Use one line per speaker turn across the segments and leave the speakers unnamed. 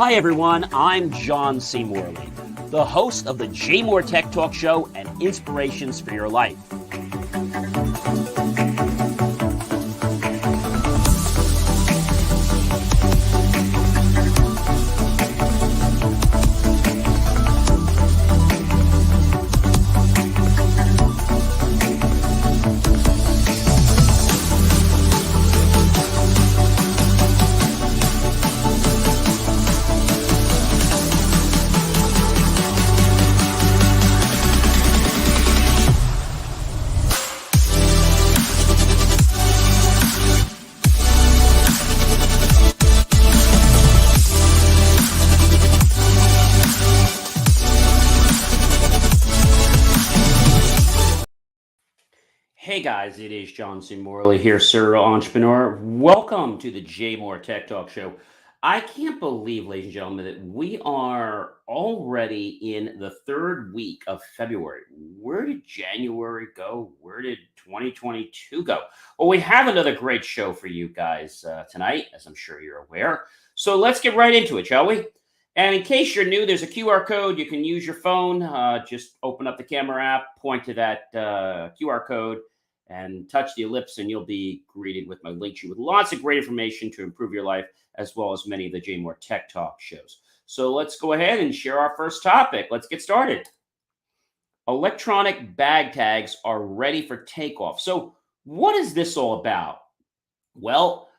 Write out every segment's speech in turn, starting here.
Hi everyone, I'm John C. Morley, the host of the JMOR Tech Talk Show and Inspirations for Your Life. Hey guys, it is John C. Morley here, serial entrepreneur. Welcome to the JMOR Tech Talk Show. I can't believe, ladies and gentlemen, that we are already in the third week of February. Where did January go? Where did 2022 go? Well, we have another great show for you guys tonight, as I'm sure you're aware. So let's get right into it, shall we? And in case you're new, there's a QR code. You can use your phone. Just open up the camera app, point to that QR code, and touch the ellipse, and you'll be greeted with my link sheet with lots of great information to improve your life, as well as many of the JMOR Tech Talk shows. So let's go ahead and share our first topic. Let's get started. Electronic bag tags are ready for takeoff. So what is this all about? Well,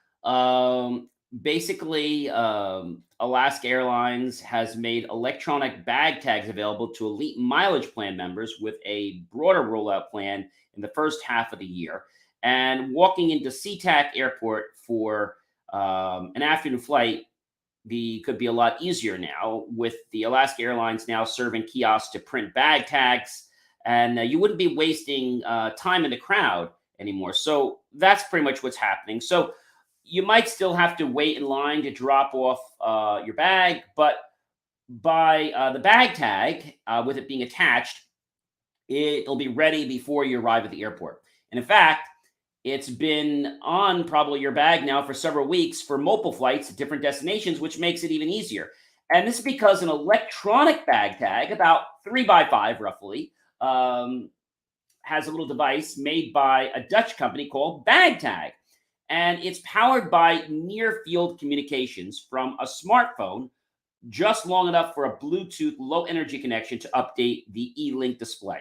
basically, Alaska Airlines has made electronic bag tags available to elite mileage plan members with a broader rollout plan in the first half of the year. And walking into SeaTac Airport for an afternoon flight could be a lot easier now, with the Alaska Airlines now serving kiosks to print bag tags, and you wouldn't be wasting time in the crowd anymore. So that's pretty much what's happening. So you might still have to wait in line to drop off your bag, but by the bag tag, with it being attached, it'll be ready before you arrive at the airport. And in fact, it's been on probably your bag now for several weeks for multiple flights to different destinations, which makes it even easier. And this is because an electronic bag tag, about 3x5 roughly, has a little device made by a Dutch company called BagTag. And it's powered by near-field communications from a smartphone, just long enough for a Bluetooth low-energy connection to update the e-link display.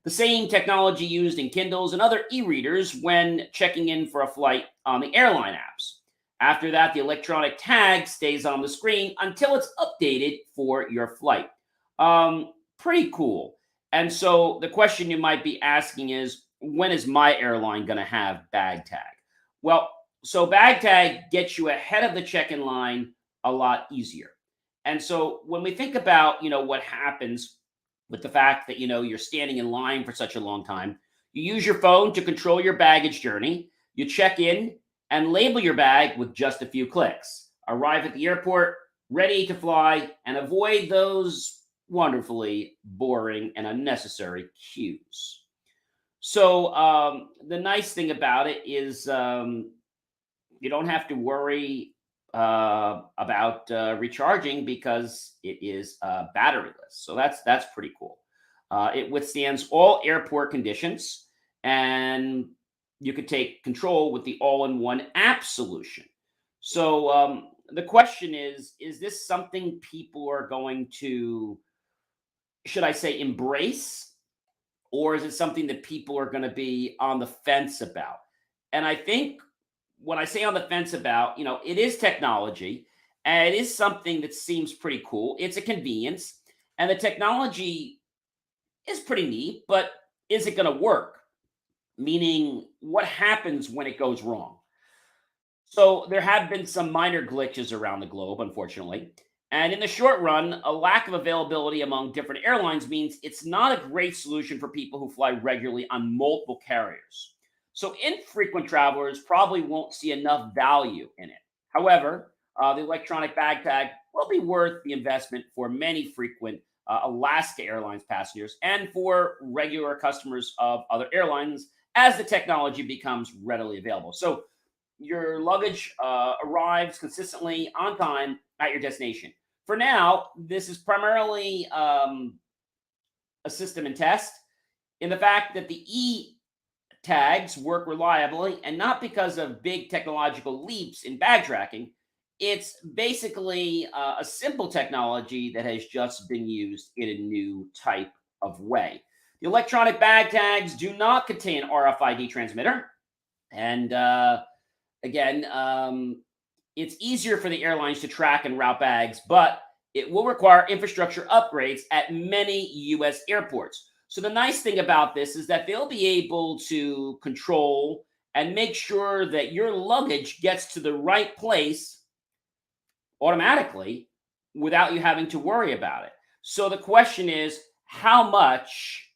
The same technology used in Kindles and other e-readers when checking in for a flight on the airline apps. After that, the electronic tag stays on the screen until it's updated for your flight. Pretty cool. And so the question you might be asking is, when is my airline going to have bag tag? Well, so bag tag gets you ahead of the check-in line a lot easier. And so when we think about, what happens with the fact that, you're standing in line for such a long time, you use your phone to control your baggage journey. You check in and label your bag with just a few clicks. Arrive at the airport, ready to fly, and avoid those wonderfully boring and unnecessary queues. So the nice thing about it is you don't have to worry about recharging, because it is batteryless. So that's pretty cool. It withstands all airport conditions, and you could take control with the all-in-one app solution. So the question is this something people are going to, should I say, embrace? Or is it something that people are going to be on the fence about? And I think when I say on the fence about, it is technology, and it is something that seems pretty cool. It's a convenience, and the technology is pretty neat, but is it going to work? Meaning, what happens when it goes wrong? So there have been some minor glitches around the globe, unfortunately. And in the short run, a lack of availability among different airlines means it's not a great solution for people who fly regularly on multiple carriers. So infrequent travelers probably won't see enough value in it. However, the electronic bag tag will be worth the investment for many frequent Alaska Airlines passengers and for regular customers of other airlines as the technology becomes readily available. So your luggage arrives consistently on time at your destination. For now, this is primarily a system and test in the fact that the E tags work reliably and not because of big technological leaps in bag tracking. It's basically a simple technology that has just been used in a new type of way. The electronic bag tags do not contain RFID transmitter. And again, it's easier for the airlines to track and route bags, but it will require infrastructure upgrades at many US airports. So the nice thing about this is that they'll be able to control and make sure that your luggage gets to the right place automatically without you having to worry about it. So the question is, how much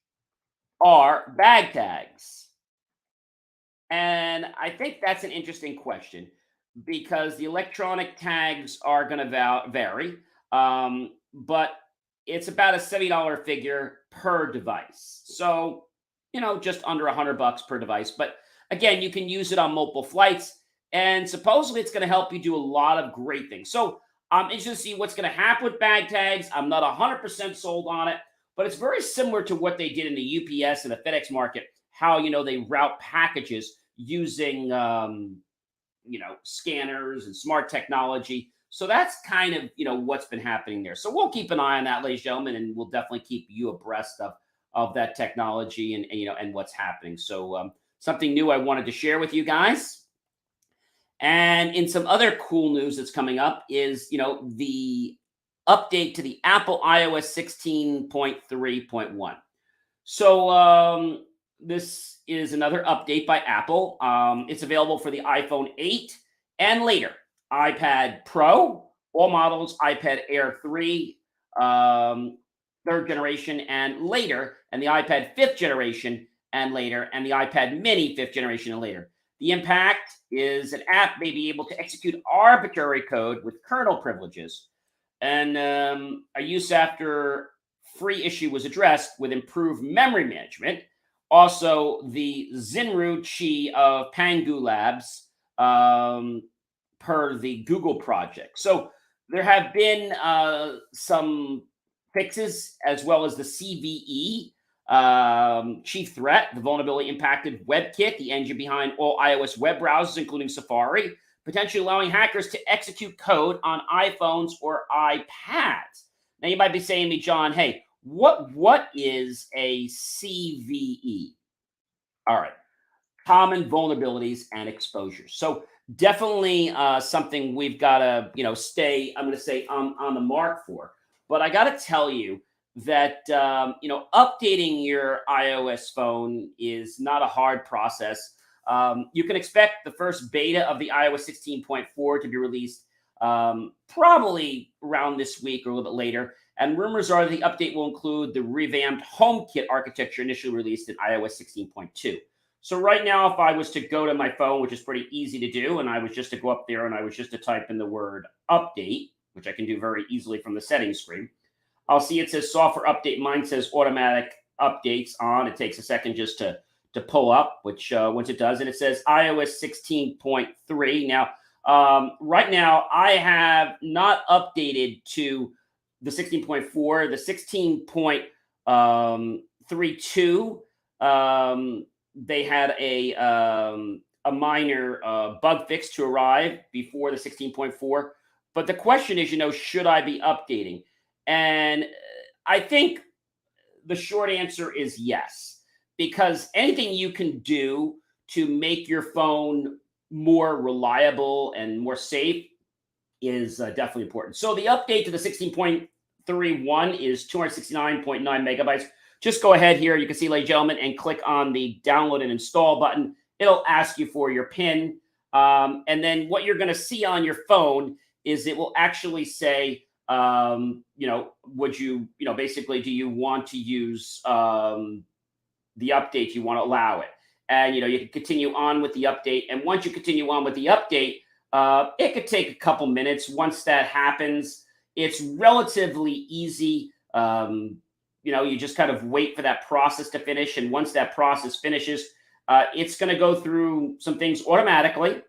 are bag tags? And I think that's an interesting question because the electronic tags are going to vary, but it's about a $70 figure per device. So, just under $100 per device. But again, you can use it on multiple flights, and supposedly it's going to help you do a lot of great things. So, I'm interested to see what's going to happen with bag tags. I'm not 100% sold on it, but it's very similar to what they did in the UPS and the FedEx market. How they route packages using scanners and smart technology. So that's kind of what's been happening there. So we'll keep an eye on that, ladies and gentlemen, and we'll definitely keep you abreast of that technology and and what's happening. So something new I wanted to share with you guys. And in some other cool news that's coming up is the update to the Apple iOS 16.3.1. So this is another update by Apple. It's available for the iPhone 8 and later, iPad Pro, all models, iPad Air 3, third generation and later, and the iPad fifth generation and later, and the iPad mini fifth generation and later. The impact is an app may be able to execute arbitrary code with kernel privileges. And a use after free issue was addressed with improved memory management. Also, the Zinru Chi of Pangu Labs, per the Google project. So there have been some fixes as well as the CVE, chief threat, the vulnerability impacted WebKit, the engine behind all iOS web browsers, including Safari, potentially allowing hackers to execute code on iPhones or iPads. Now you might be saying to me, John, hey, what is a CVE? All right, common vulnerabilities and exposures. So definitely something we've got to stay. I'm going to say on the mark for. But I got to tell you that updating your iOS phone is not a hard process. You can expect the first beta of the iOS 16.4 to be released probably around this week or a little bit later. And rumors are the update will include the revamped HomeKit architecture initially released in iOS 16.2. So right now, if I was to go to my phone, which is pretty easy to do, and I was just to go up there and I was just to type in the word update, which I can do very easily from the settings screen, I'll see it says software update. Mine says automatic updates on. It takes a second just to pull up, which once it does, and it says iOS 16.3. Now, right now, I have not updated to the 16.4, the 16.32. They had a minor bug fix to arrive before the 16.4. But the question is, should I be updating? And I think the short answer is yes, because anything you can do to make your phone more reliable and more safe is definitely important. So the update to the 16.31 is 269.9 megabytes. Just go ahead here. You can see, ladies and gentlemen, and click on the download and install button. It'll ask you for your PIN. And then what you're going to see on your phone is it will actually say, would you, basically, do you want to use the update? You want to allow it? And, you can continue on with the update. And once you continue on with the update, it could take a couple minutes. Once that happens, it's relatively easy. You just kind of wait for that process to finish. And once that process finishes, it's going to go through some things automatically.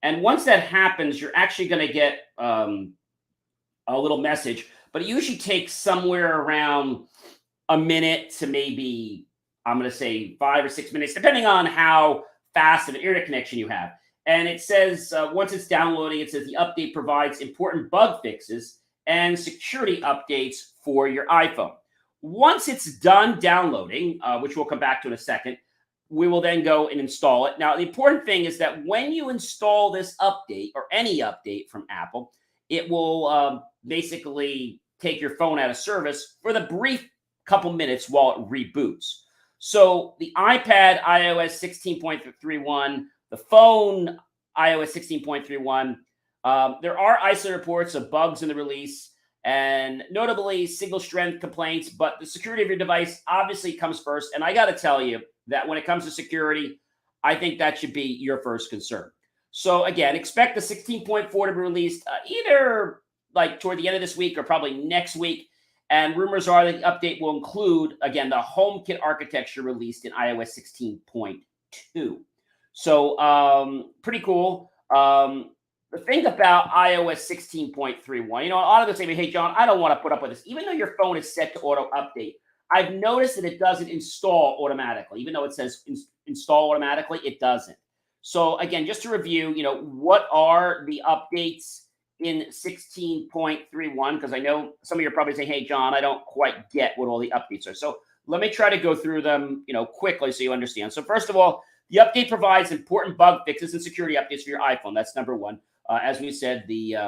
And once that happens, you're actually going to get a a little message, but it usually takes somewhere around a minute to maybe, I'm going to say 5 or 6 minutes, depending on how fast of an internet connection you have. And it says once it's downloading, it says the update provides important bug fixes and security updates for your iPhone. Once it's done downloading, which we'll come back to in a second, we will then go and install it. Now, the important thing is that when you install this update or any update from Apple, it will basically take your phone out of service for the brief couple minutes while it reboots. So the iPad iOS 16.31, the phone iOS 16.31, there are isolated reports of bugs in the release and notably single strength complaints, but the security of your device obviously comes first. And I got to tell you that when it comes to security, I think that should be your first concern. So again, expect the 16.4 to be released either like toward the end of this week or probably next week. And rumors are that the update will include, again, the HomeKit architecture released in iOS 16.2. So pretty cool. The thing about iOS 16.31, a lot of us say, hey, John, I don't want to put up with this. Even though your phone is set to auto update, I've noticed that it doesn't install automatically. Even though it says install automatically, it doesn't. So again, just to review, what are the updates in 16.31? Because I know some of you are probably saying, hey, John, I don't quite get what all the updates are. So let me try to go through them, quickly so you understand. So first of all, the update provides important bug fixes and security updates for your iPhone. That's number one. As we said, the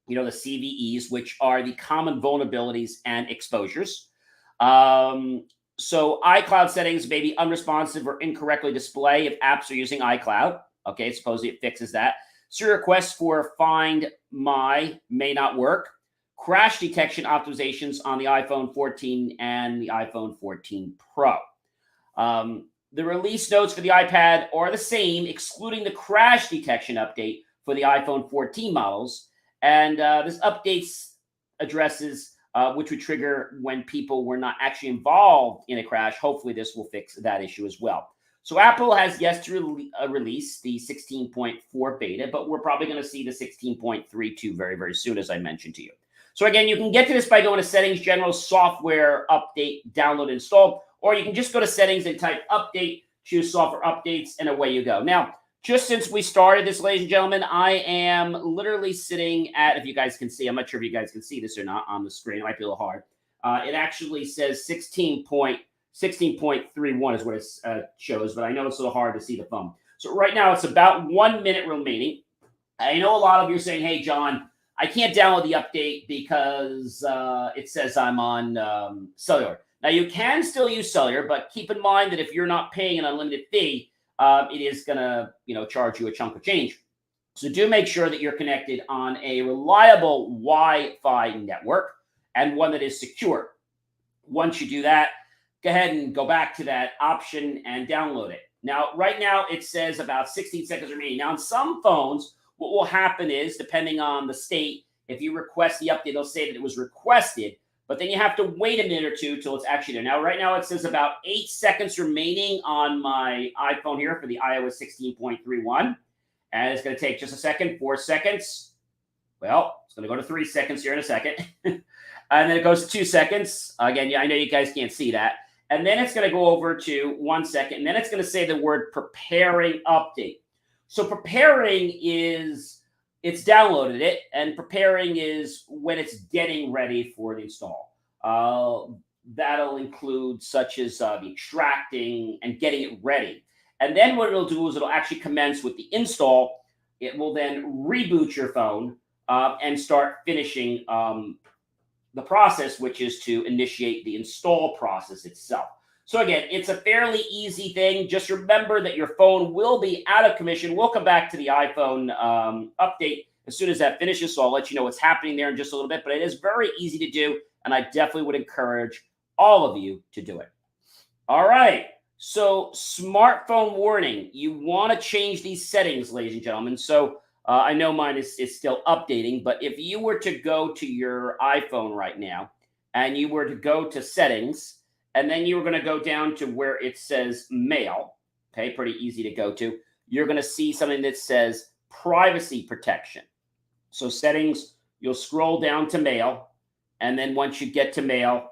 CVEs, which are the common vulnerabilities and exposures. So iCloud settings may be unresponsive or incorrectly display if apps are using iCloud. Okay, supposedly it fixes that. Serial requests for Find My may not work. Crash detection optimizations on the iPhone 14 and the iPhone 14 Pro. The release notes for the iPad are the same, excluding the crash detection update for the iPhone 14 models. And this updates addresses which would trigger when people were not actually involved in a crash. Hopefully, this will fix that issue as well. So Apple has yet to release the 16.4 beta, but we're probably going to see the 16.32 very, very soon, as I mentioned to you. So again, you can get to this by going to Settings, General, Software, Update, Download, Install, or you can just go to Settings and type Update, choose Software Updates, and away you go. Now, just since we started this, ladies and gentlemen, I am literally sitting at, if you guys can see, I'm not sure if you guys can see this or not on the screen. It might be a little hard. It actually says 16.31 is what it shows, but I know it's a little hard to see the phone. So right now, it's about 1 minute remaining. I know a lot of you are saying, hey, John, I can't download the update because it says I'm on cellular. Now, you can still use cellular, but keep in mind that if you're not paying an unlimited fee, it is going to, charge you a chunk of change. So do make sure that you're connected on a reliable Wi-Fi network and one that is secure. Once you do that, go ahead and go back to that option and download it. Now, right now, it says about 16 seconds remaining. Now, on some phones, what will happen is, depending on the state, if you request the update, they'll say that it was requested, but then you have to wait a minute or two till it's actually there. Now, right now, it says about 8 seconds remaining on my iPhone here for the iOS 16.31. And it's going to take just a second, 4 seconds. Well, it's going to go to 3 seconds here in a second. And then it goes to 2 seconds. Again, I know you guys can't see that. And then it's going to go over to 1 second. And then it's going to say the word preparing update. So preparing is, it's downloaded it, and preparing is when it's getting ready for the install. That'll include such as the extracting and getting it ready. And then what it'll do is it'll actually commence with the install. It will then reboot your phone and start finishing the process, which is to initiate the install process itself. So again, it's a fairly easy thing. Just remember that your phone will be out of commission. We'll come back to the iPhone update as soon as that finishes, so I'll let you know what's happening there in just a little bit. But it is very easy to do, and I definitely would encourage all of you to do it. All right. So smartphone warning. You want to change these settings, ladies and gentlemen. So I know mine is still updating, but if you were to go to your iPhone right now and you were to go to settings, and then you were going to go down to where it says mail, okay, pretty easy to go to, you're going to see something that says privacy protection. So settings, you'll scroll down to mail. And then once you get to mail,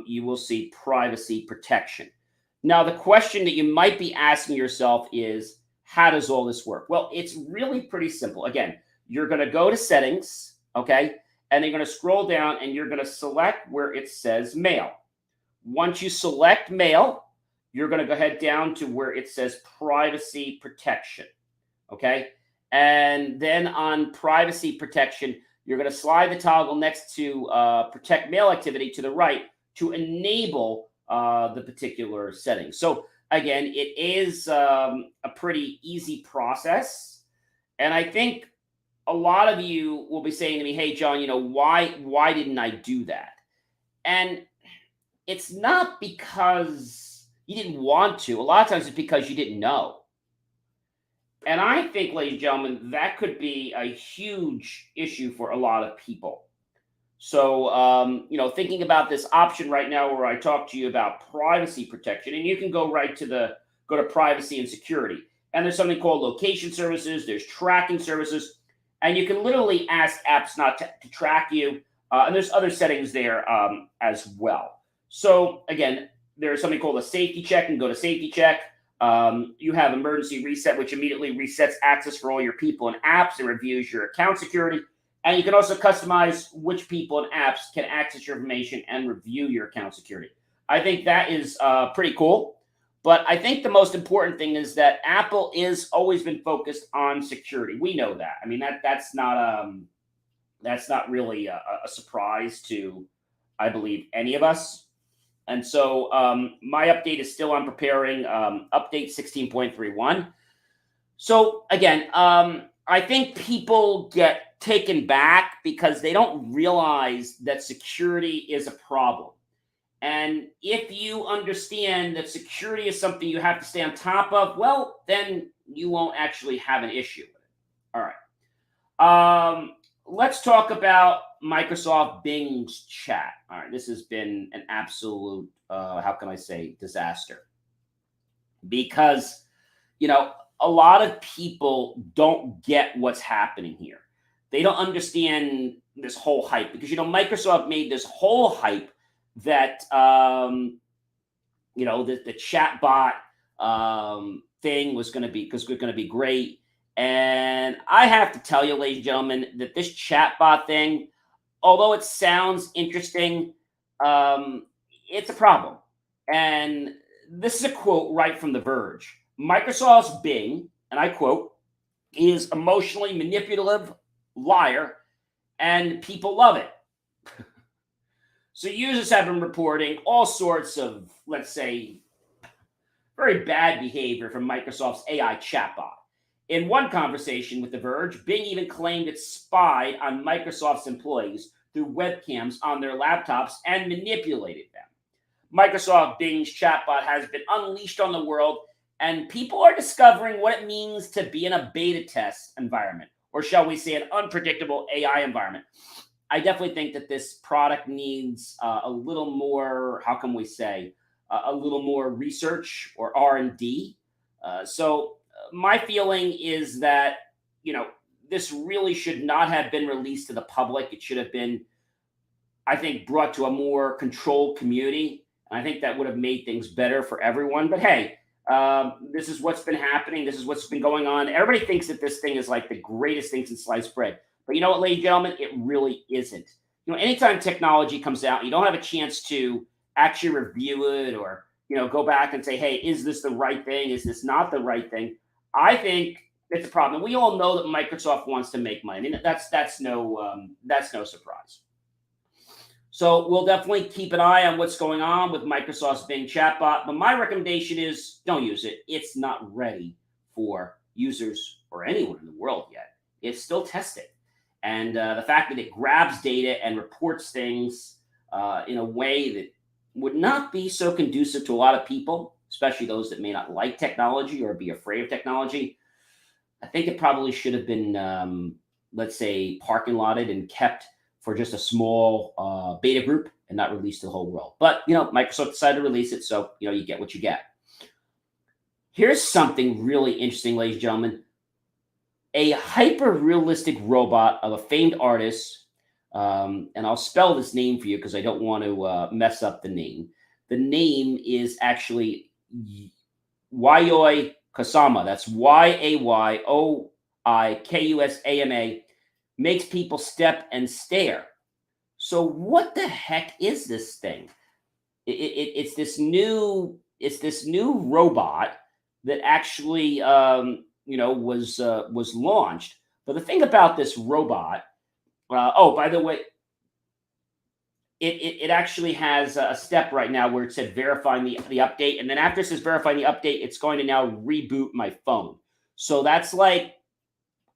you will see privacy protection. Now, the question that you might be asking yourself is, how does all this work? Well, it's really pretty simple. Again, you're going to go to settings, okay? And you're going to scroll down and you're going to select where it says mail. Once you select mail, you're going to go ahead down to where it says privacy protection, okay? And then on privacy protection, you're going to slide the toggle next to protect mail activity to the right to enable the particular setting. So again, it is a pretty easy process. And I think a lot of you will be saying to me, hey, John, why didn't I do that? And it's not because you didn't want to. A lot of times it's because you didn't know. And I think, ladies and gentlemen, that could be a huge issue for a lot of people. So, thinking about this option right now where I talk to you about privacy protection, and you can go to privacy and security. And there's something called location services, there's tracking services, and you can literally ask apps not to track you. And there's other settings there as well. So again, there's something called a safety check, and go to safety check. You have emergency reset, which immediately resets access for all your people and apps and reviews your account security. And you can also customize which people and apps can access your information and review your account security. I think that is pretty cool. But I think the most important thing is that Apple is always been focused on security. We know that. I mean, that's not really a surprise to, I believe, any of us. And so my update is still on preparing update 16.31. So again, I think people get taken back because they don't realize that security is a problem. And if you understand that security is something you have to stay on top of, well, then you won't actually have an issue with it. All right. Let's talk about Microsoft Bing's chat. All right, this has been an absolute, how can I say, disaster. Because, a lot of people don't get what's happening here. They don't understand this whole hype because, Microsoft made this whole hype that, the chat bot thing was going to be great. And I have to tell you, ladies and gentlemen, that this chatbot thing, although it sounds interesting, it's a problem. And this is a quote right from The Verge. Microsoft's Bing, and I quote, is emotionally manipulative, liar, and people love it. So users have been reporting all sorts of, let's say, very bad behavior from Microsoft's AI chatbot. In one conversation with The Verge, Bing even claimed it spied on Microsoft's employees through webcams on their laptops and manipulated them. Microsoft Bing's chatbot has been unleashed on the world, and people are discovering what it means to be in a beta test environment, or shall we say an unpredictable AI environment. I definitely think that this product needs a little more, how can we say, a little more research or R&D. So my feeling is that, this really should not have been released to the public. It should have been, I think, brought to a more controlled community. I think that would have made things better for everyone. But hey, this is what's been happening. This is what's been going on. Everybody thinks that this thing is like the greatest thing since sliced bread. But you know what, ladies and gentlemen, it really isn't. Anytime technology comes out, you don't have a chance to actually review it or, go back and say, hey, is this the right thing? Is this not the right thing? I think it's a problem. We all know that Microsoft wants to make money. I mean, that's no surprise. So we'll definitely keep an eye on what's going on with Microsoft's Bing chatbot. But my recommendation is don't use it. It's not ready for users or anyone in the world yet. It's still testing. And the fact that it grabs data and reports things in a way that would not be so conducive to a lot of people, especially those that may not like technology or be afraid of technology, I think it probably should have been, let's say, parking lotted and kept for just a small beta group and not released to the whole world. But, Microsoft decided to release it, so, you get what you get. Here's something really interesting, ladies and gentlemen. a hyper realistic robot of a famed artist. And I'll spell this name for you because I don't want to mess up the name. The name is actually Yayoi Kusama. That's Yayoi Kusama. Makes people step and stare. So what the heck is this thing? It's this new robot that actually was launched. But the thing about this robot, oh, by the way, it actually has a step right now where it said verifying the update, and then after it says verifying the update, it's going to now reboot my phone. So that's like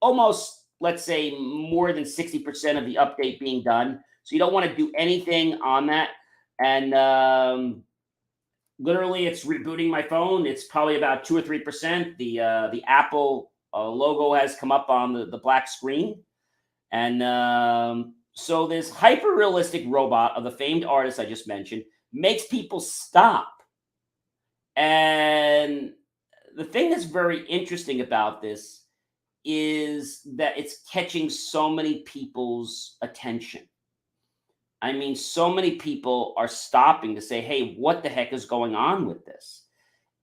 almost, let's say, more than 60% of the update being done. So you don't want to do anything on that. And literally, it's rebooting my phone. It's probably about 2 or 3%. The Apple logo has come up on the black screen. And so this hyper realistic robot of the famed artist I just mentioned makes people stop. And the thing that's very interesting about this is that it's catching so many people's attention. I mean, so many people are stopping to say, hey, what the heck is going on with this?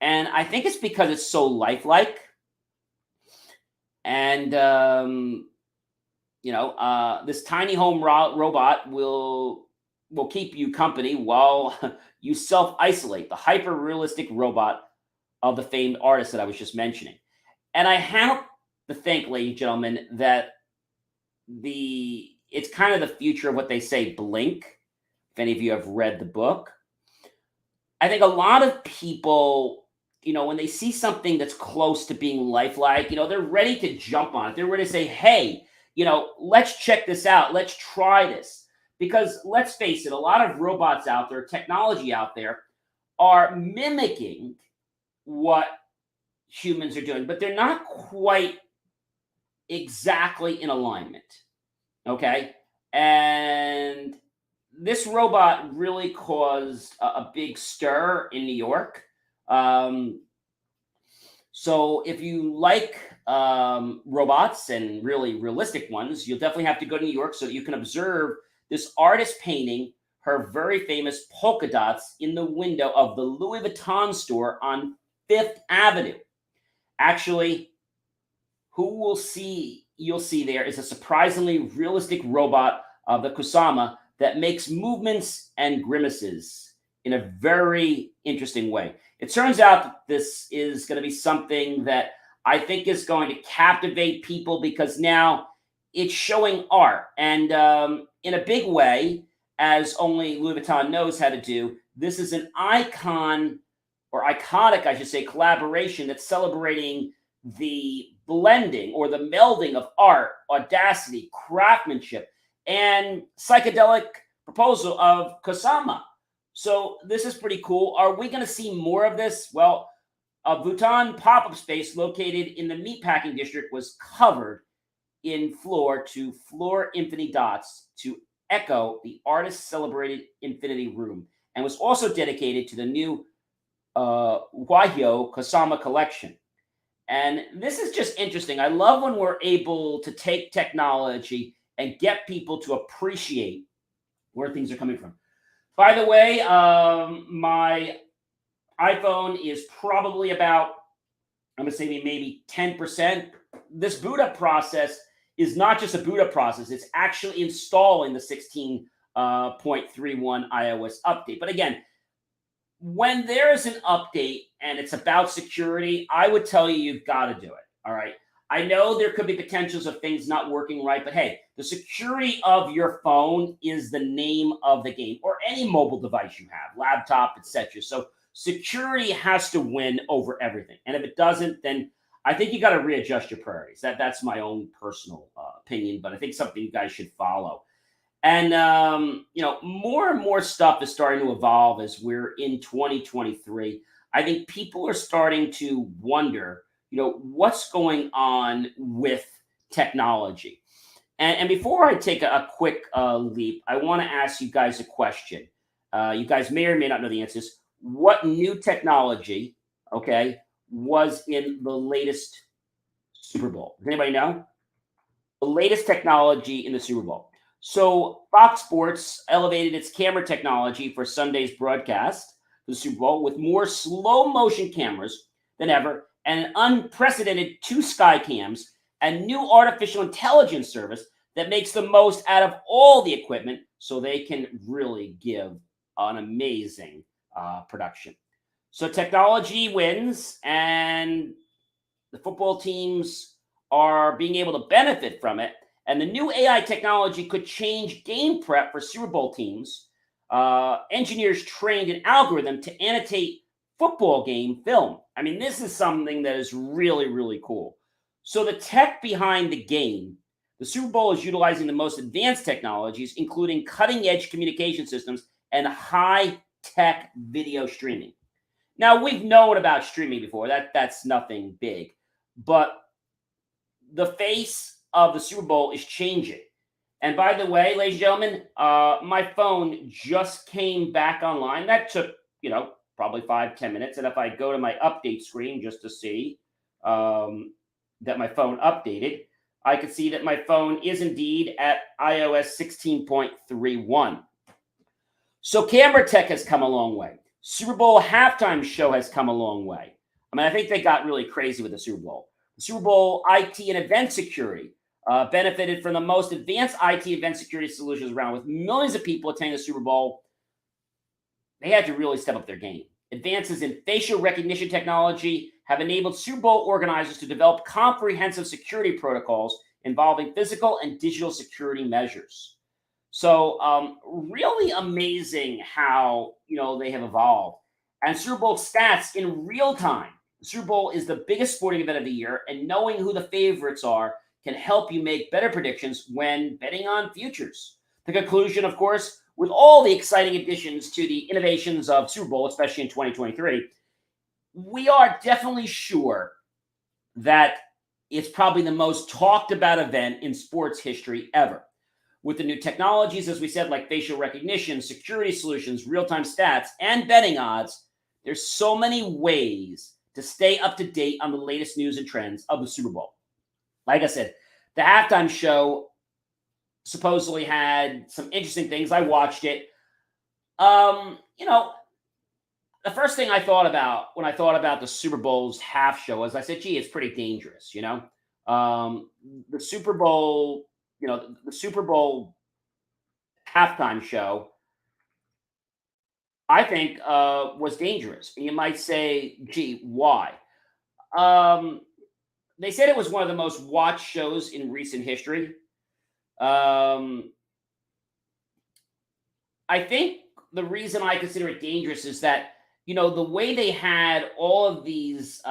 And I think it's because it's so lifelike. And, this tiny home robot will keep you company while you self isolate. The hyper realistic robot of the famed artist that I was just mentioning. And I have to think, ladies and gentlemen, that it's kind of the future of what they say blink. If any of you have read the book, I think a lot of people, when they see something that's close to being lifelike, they're ready to jump on it. They're ready to say, hey, let's check this out. Let's try this. Because let's face it, a lot of robots out there, technology out there, are mimicking what humans are doing, but they're not quite exactly in alignment. Okay. And this robot really caused a big stir in New York. So if you like robots and really realistic ones, you'll definitely have to go to New York so that you can observe this artist painting her very famous polka dots in the window of the Louis Vuitton store on Fifth Avenue. Actually, you'll see there is a surprisingly realistic robot of the Kusama that makes movements and grimaces in a very interesting way. It turns out that this is going to be something that I think is going to captivate people because now it's showing art. And in a big way, as only Louis Vuitton knows how to do, this is an iconic, I should say, collaboration that's celebrating the blending or the melding of art, audacity, craftsmanship, and psychedelic proposal of Kusama. So this is pretty cool. Are we going to see more of this? Well, a Bhutan pop-up space located in the meatpacking district was covered in floor-to-floor infinity dots to echo the artist's celebrated infinity room, and was also dedicated to the new Yayoi Kusama collection. And this is just interesting. I love when we're able to take technology and get people to appreciate where things are coming from. By the way, my iPhone is probably about, I'm going to say maybe 10%. This boot up process is not just a boot up process. It's actually installing the 16.31 iOS update. But again, when there is an update and it's about security, I would tell you you've got to do it. All right. I know there could be potentials of things not working right, but hey, the security of your phone is the name of the game, or any mobile device you have, laptop, etc. So security has to win over everything. And if it doesn't, then I think you got to readjust your priorities. That's my own personal opinion, but I think something you guys should follow. And more and more stuff is starting to evolve as we're in 2023. I think people are starting to wonder, what's going on with technology. And before I take a quick leap, I want to ask you guys a question. You guys may or may not know the answers. What new technology, okay, was in the latest Super Bowl? Does anybody know? The latest technology in the Super Bowl. So Fox Sports elevated its camera technology for Sunday's broadcast for the Super Bowl with more slow motion cameras than ever and an unprecedented two sky cams and new artificial intelligence service that makes the most out of all the equipment so they can really give an amazing production. So technology wins, and the football teams are being able to benefit from it. And the new AI technology could change game prep for Super Bowl teams. Engineers trained an algorithm to annotate football game film. I mean, this is something that is really, really cool. So, the tech behind the game, the Super Bowl is utilizing the most advanced technologies, including cutting edge communication systems and high tech video streaming. Now, we've known about streaming before. That's nothing big. But the face of the Super Bowl is changing. And by the way, ladies and gentlemen, my phone just came back online. That took, probably 5-10 minutes. And if I go to my update screen just to see that my phone updated, I can see that my phone is indeed at iOS 16.31. So camera tech has come a long way. Super Bowl halftime show has come a long way. I mean, I think they got really crazy with the Super Bowl. The Super Bowl IT and event security benefited from the most advanced IT event security solutions around. With millions of people attending the Super Bowl, they had to really step up their game. Advances in facial recognition technology have enabled Super Bowl organizers to develop comprehensive security protocols involving physical and digital security measures. So really amazing how they have evolved. And Super Bowl stats in real time. The Super Bowl is the biggest sporting event of the year, and knowing who the favorites are can help you make better predictions when betting on futures. The conclusion, of course, with all the exciting additions to the innovations of Super Bowl, especially in 2023, we are definitely sure that it's probably the most talked about event in sports history ever. With the new technologies, as we said, like facial recognition, security solutions, real-time stats, and betting odds, there's so many ways to stay up to date on the latest news and trends of the Super Bowl. Like I said, the halftime show supposedly had some interesting things. I watched it. The first thing I thought about when I thought about the Super Bowl's half show was I said, gee, it's pretty dangerous, the Super Bowl, the Super Bowl halftime show, I think, was dangerous. And you might say, gee, why? Um, they said it was one of the most watched shows in recent history. Um, I think the reason I consider it dangerous is that, the way they had all of these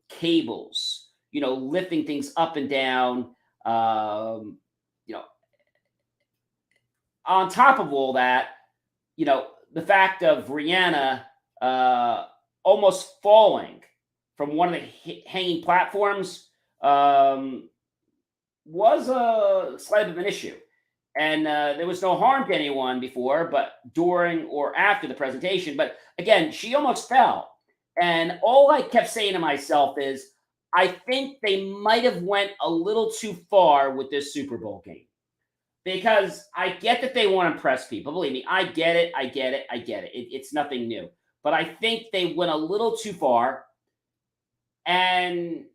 cables, lifting things up and down, you know, on top of all that, the fact of Rihanna almost falling from one of the hanging platforms um, was a slight of an issue. And there was no harm to anyone before, but during or after the presentation. But again, she almost fell. And all I kept saying to myself is, I think they might have went a little too far with this Super Bowl game. Because I get that they want to impress people. Believe me, I get it. I get it. I get it. It's nothing new. But I think they went a little too far. And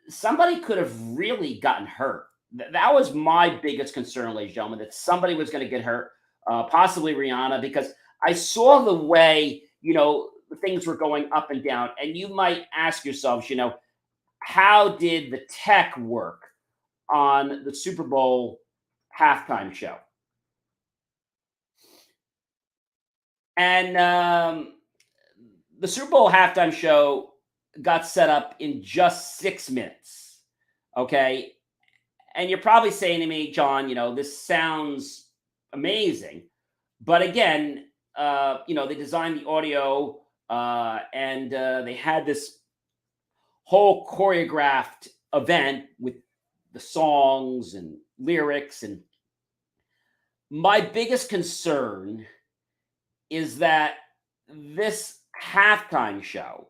somebody could have really gotten hurt. That was my biggest concern, ladies and gentlemen, that somebody was going to get hurt, possibly Rihanna, because I saw the way, things were going up and down. And you might ask yourselves, how did the tech work on the Super Bowl halftime show? And the Super Bowl halftime show got set up in just 6 minutes. Okay. And you're probably saying to me, John, this sounds amazing. But again, they designed the audio and they had this whole choreographed event with the songs and lyrics. And my biggest concern is that this halftime show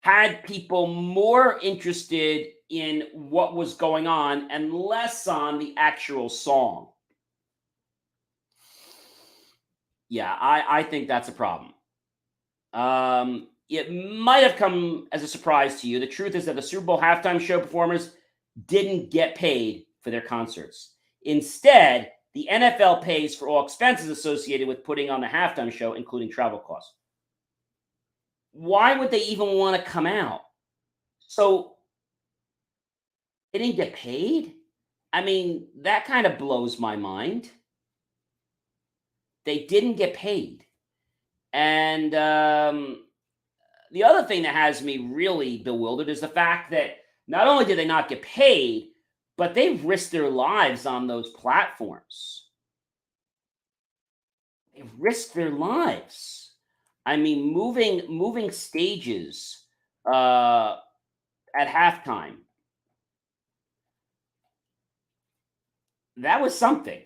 had people more interested in what was going on and less on the actual song. Yeah, I think that's a problem. It might have come as a surprise to you. The truth is that the Super Bowl halftime show performers didn't get paid for their concerts. Instead, the NFL pays for all expenses associated with putting on the halftime show, including travel costs. Why would they even want to come out? So they didn't get paid? I mean, that kind of blows my mind. They didn't get paid. And the other thing that has me really bewildered is the fact that not only did they not get paid, but they've risked their lives on those platforms. They've risked their lives. I mean, moving stages at halftime. That was something.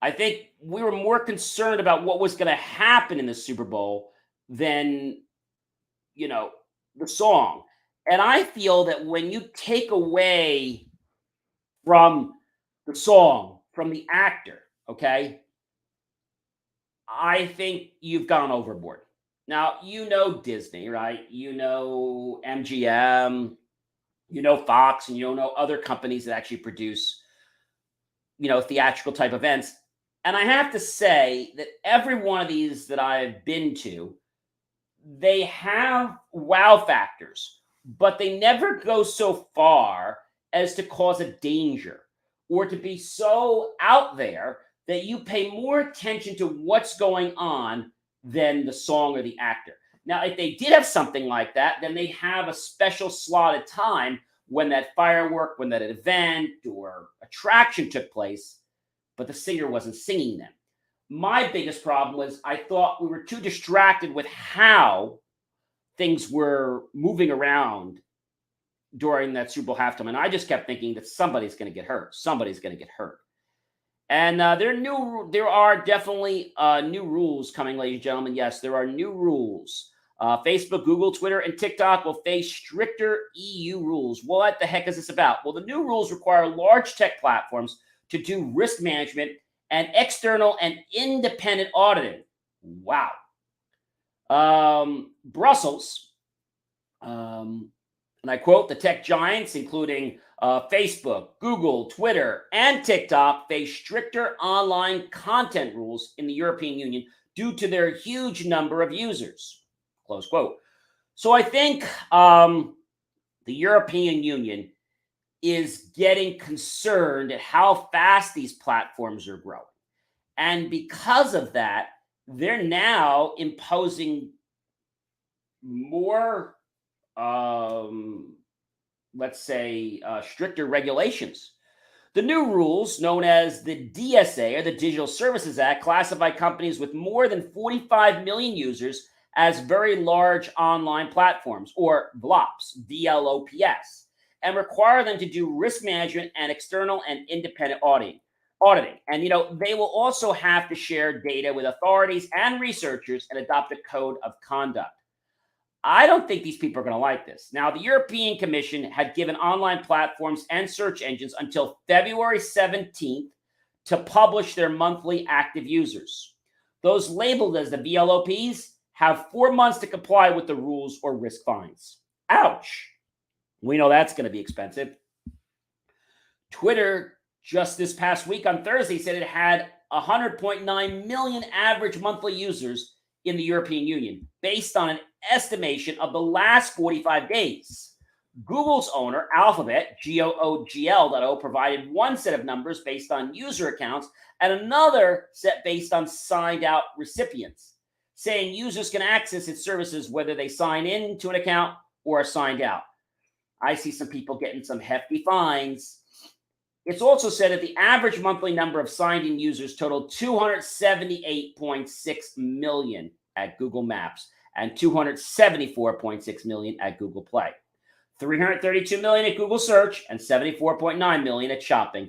I think we were more concerned about what was going to happen in the Super Bowl than, you know, the song. And I feel that when you take away from the song, from the actor, okay, I think you've gone overboard. Now, you know Disney, right? You know MGM, you know Fox, and you know other companies that actually produce, theatrical type events. And I have to say that every one of these that I've been to, they have wow factors, but they never go so far as to cause a danger or to be so out there that you pay more attention to what's going on than the song or the actor. Now, if they did have something like that, then they have a special slotted time when that firework, when that event or attraction took place, but the singer wasn't singing them. My biggest problem was I thought we were too distracted with how things were moving around during that Super Bowl halftime, and I just kept thinking that somebody's going to get hurt. Somebody's going to get hurt. And there are definitely new rules coming, ladies and gentlemen. Yes, there are new rules. Facebook, Google, Twitter, and TikTok will face stricter EU rules. What the heck is this about? Well, the new rules require large tech platforms to do risk management and external and independent auditing. Wow. Brussels, and I quote, the tech giants, including Facebook, Google, Twitter, and TikTok, face stricter online content rules in the European Union due to their huge number of users. Close quote. So I think the European Union is getting concerned at how fast these platforms are growing. And because of that, they're now imposing more, let's say, stricter regulations. The new rules, known as the DSA, or the Digital Services Act, classify companies with more than 45 million users as very large online platforms, or VLOPs, VLOPS, and require them to do risk management and external and independent auditing. And they will also have to share data with authorities and researchers and adopt a code of conduct. I don't think these people are going to like this. Now, the European Commission had given online platforms and search engines until February 17th to publish their monthly active users. Those labeled as the VLOPs have 4 months to comply with the rules or risk fines. Ouch. We know that's going to be expensive. Twitter just this past week on Thursday said it had 100.9 million average monthly users in the European Union, based on an estimation of the last 45 days. Google's owner, Alphabet, GOOGL.O, provided one set of numbers based on user accounts and another set based on signed out recipients, saying users can access its services whether they sign in to an account or are signed out. I see some people getting some hefty fines. It's also said that the average monthly number of signed-in users totaled 278.6 million at Google Maps and 274.6 million at Google Play, 332 million at Google Search and 74.9 million at Shopping,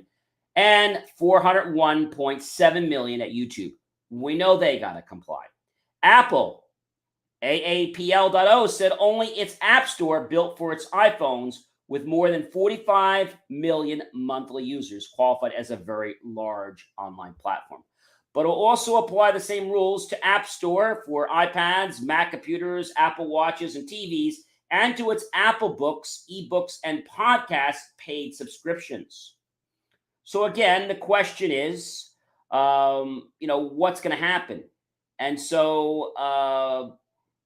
and 401.7 million at YouTube. We know they got to comply. Apple AAPL.O said only its app store built for its iPhones with more than 45 million monthly users qualified as a very large online platform. But it'll also apply the same rules to App Store for iPads, Mac computers, Apple Watches, and TVs, and to its Apple Books, eBooks, and podcast paid subscriptions. So again, the question is, what's going to happen? And so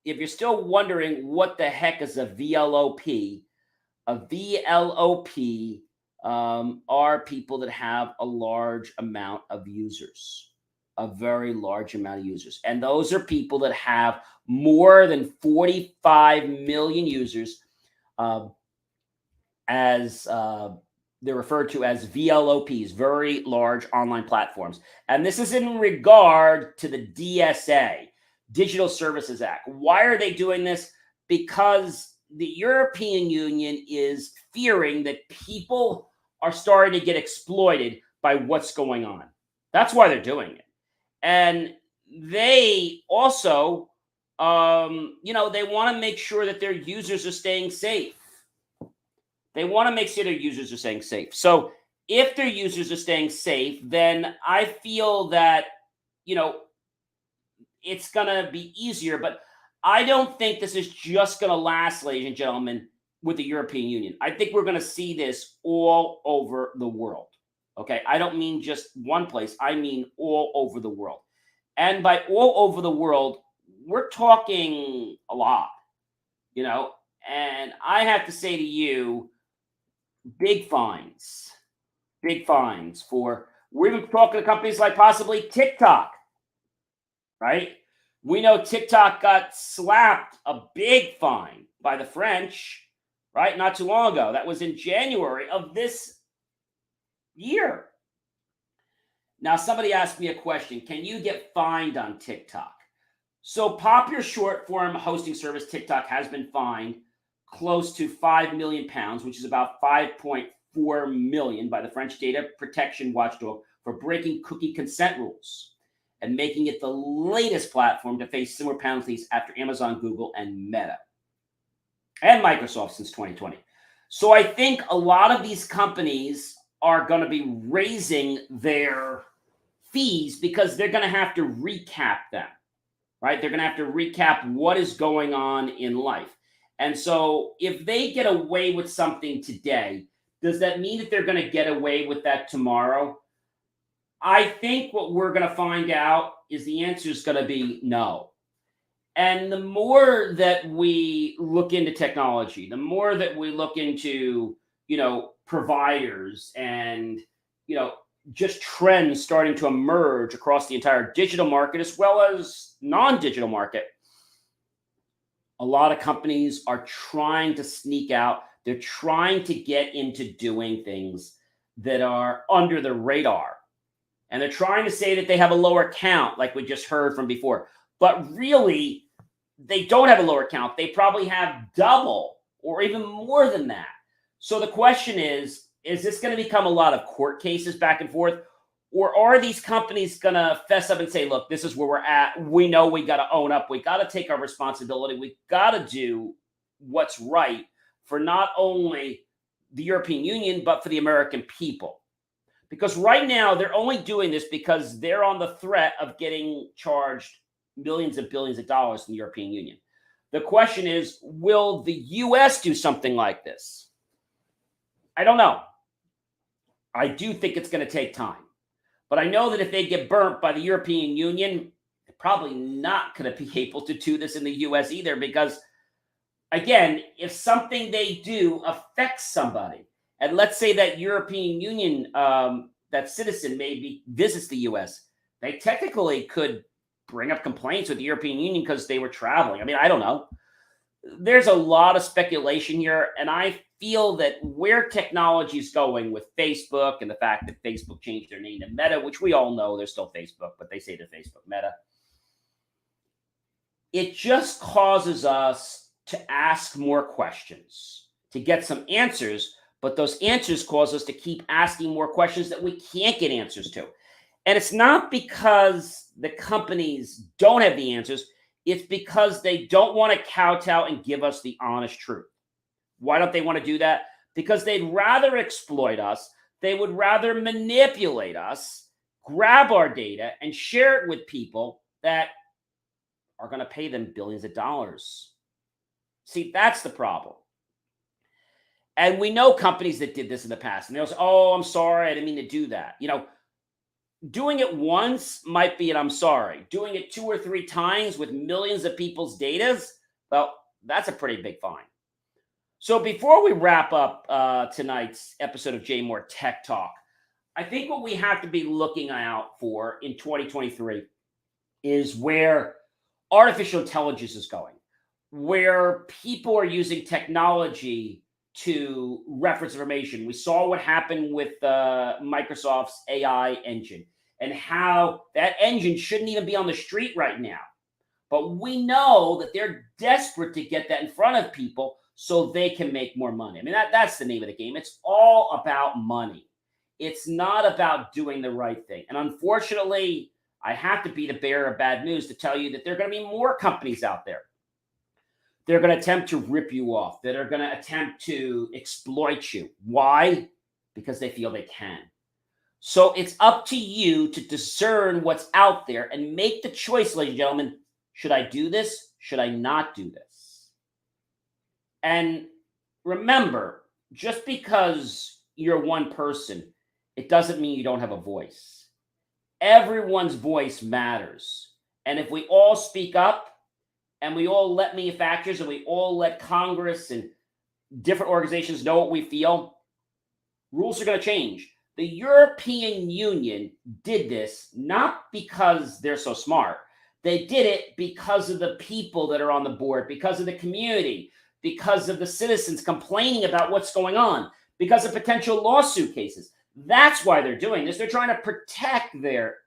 if you're still wondering what the heck is a VLOP, a VLOP are people that have a large amount of users, a very large amount of users. And those are people that have more than 45 million users, as they're referred to as VLOPs, very large online platforms. And this is in regard to the DSA, Digital Services Act. Why are they doing this? Because the European Union is fearing that people are starting to get exploited by what's going on. That's why they're doing it. And they also, they want to make sure that their users are staying safe. They want to make sure their users are staying safe. So if their users are staying safe, then I feel that, it's going to be easier. But I don't think this is just going to last, ladies and gentlemen, with the European Union. I think we're going to see this all over the world. Okay. I don't mean just one place. I mean all over the world. And by all over the world, we're talking a lot, and I have to say to you, big fines for, we're even talking to companies like possibly TikTok, right? We know TikTok got slapped a big fine by the French, right? Not too long ago. That was in January of this year. Now, somebody asked me a question. Can you get fined on TikTok? So popular short form hosting service TikTok has been fined close to £5 million, which is about 5.4 million by the French data protection watchdog for breaking cookie consent rules and making it the latest platform to face similar penalties after Amazon, Google, and Meta and Microsoft since 2020. So I think a lot of these companies are going to be raising their fees because they're going to have to recap them, right? They're going to have to recap what is going on in life. And so if they get away with something today, does that mean that they're going to get away with that tomorrow? I think what we're going to find out is the answer is going to be no. And the more that we look into technology, the more that we look into, providers and, just trends starting to emerge across the entire digital market as well as non-digital market, a lot of companies are trying to sneak out. They're trying to get into doing things that are under the radar. And they're trying to say that they have a lower count, like we just heard from before. But really, they don't have a lower count. They probably have double or even more than that. So the question is this going to become a lot of court cases back and forth? Or are these companies going to fess up and say, look, this is where we're at. We know we got to own up. We got to take our responsibility. We got to do what's right for not only the European Union, but for the American people. Because right now, they're only doing this because they're on the threat of getting charged millions and billions of dollars in the European Union. The question is, will the U.S. do something like this? I don't know. I do think it's going to take time. But I know that if they get burnt by the European Union, they're probably not going to be able to do this in the U.S. either. Because, again, if something they do affects somebody, and let's say that European Union, that citizen maybe visits the U.S., they technically could bring up complaints with the European Union because they were traveling. I mean, I don't know. There's a lot of speculation here, and I feel that where technology is going with Facebook and the fact that Facebook changed their name to Meta, which we all know they're still Facebook, but they say they're Facebook Meta, it just causes us to ask more questions, to get some answers, but those answers cause us to keep asking more questions that we can't get answers to. And it's not because the companies don't have the answers. It's because they don't want to kowtow and give us the honest truth. Why don't they want to do that? Because they'd rather exploit us. They would rather manipulate us, grab our data, and share it with people that are going to pay them billions of dollars. See, that's the problem. And we know companies that did this in the past. And they'll say, oh, I'm sorry, I didn't mean to do that. Doing it once might be an I'm sorry. Doing it 2 or 3 times with millions of people's data, well, that's a pretty big fine. So before we wrap up tonight's episode of JMOR Tech Talk, I think what we have to be looking out for in 2023 is where artificial intelligence is going, where people are using technology to reference information. We saw what happened with Microsoft's AI engine and how that engine shouldn't even be on the street right now. But we know that they're desperate to get that in front of people so they can make more money. I mean, that's the name of the game. It's all about money. It's not about doing the right thing. And unfortunately, I have to be the bearer of bad news to tell you that there are going to be more companies out there. They're going to attempt to rip you off. That are going to attempt to exploit you. Why? Because they feel they can. So it's up to you to discern what's out there and make the choice, ladies and gentlemen. Should I do this? Should I not do this? And remember, just because you're one person, it doesn't mean you don't have a voice. Everyone's voice matters. And if we all speak up, and we all let manufacturers and we all let Congress and different organizations know what we feel, rules are going to change. The European Union did this not because they're so smart. They did it because of the people that are on the board, because of the community, because of the citizens complaining about what's going on, because of potential lawsuit cases. That's why they're doing this. They're trying to protect their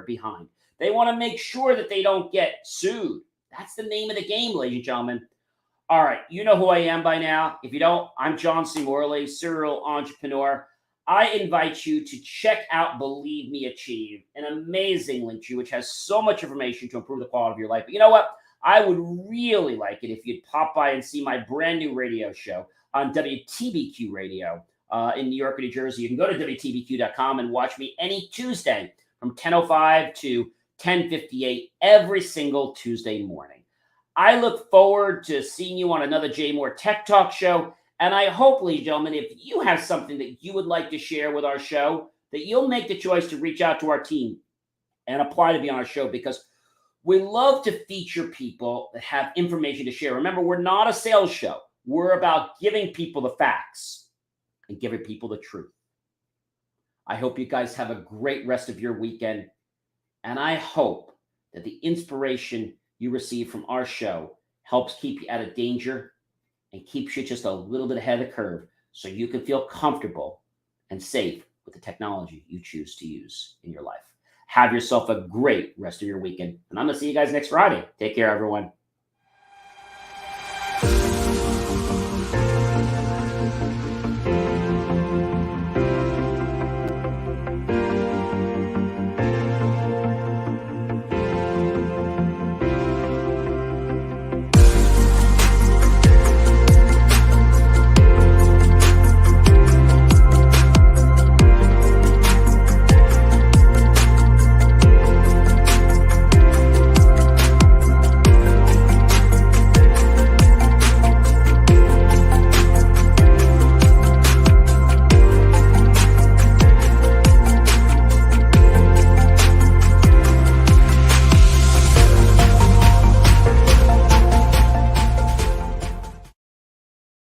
behind. They want to make sure that they don't get sued. That's the name of the game, ladies and gentlemen. All right, you know who I am by now. If you don't, I'm John C. Morley, serial entrepreneur. I invite you to check out Believe Me Achieve, an amazing link to you, which has so much information to improve the quality of your life. But you know what? I would really like it if you'd pop by and see my brand new radio show on WTBQ Radio in New York or New Jersey. You can go to WTBQ.com and watch me any Tuesday from 10:05 to 10:58 every single Tuesday morning. I look forward to seeing you on another JMOR Tech Talk show. And I hope, ladies and gentlemen, if you have something that you would like to share with our show, that you'll make the choice to reach out to our team and apply to be on our show, because we love to feature people that have information to share. Remember, we're not a sales show. We're about giving people the facts and giving people the truth. I hope you guys have a great rest of your weekend. And I hope that the inspiration you receive from our show helps keep you out of danger and keeps you just a little bit ahead of the curve so you can feel comfortable and safe with the technology you choose to use in your life. Have yourself a great rest of your weekend. And I'm going to see you guys next Friday. Take care, everyone.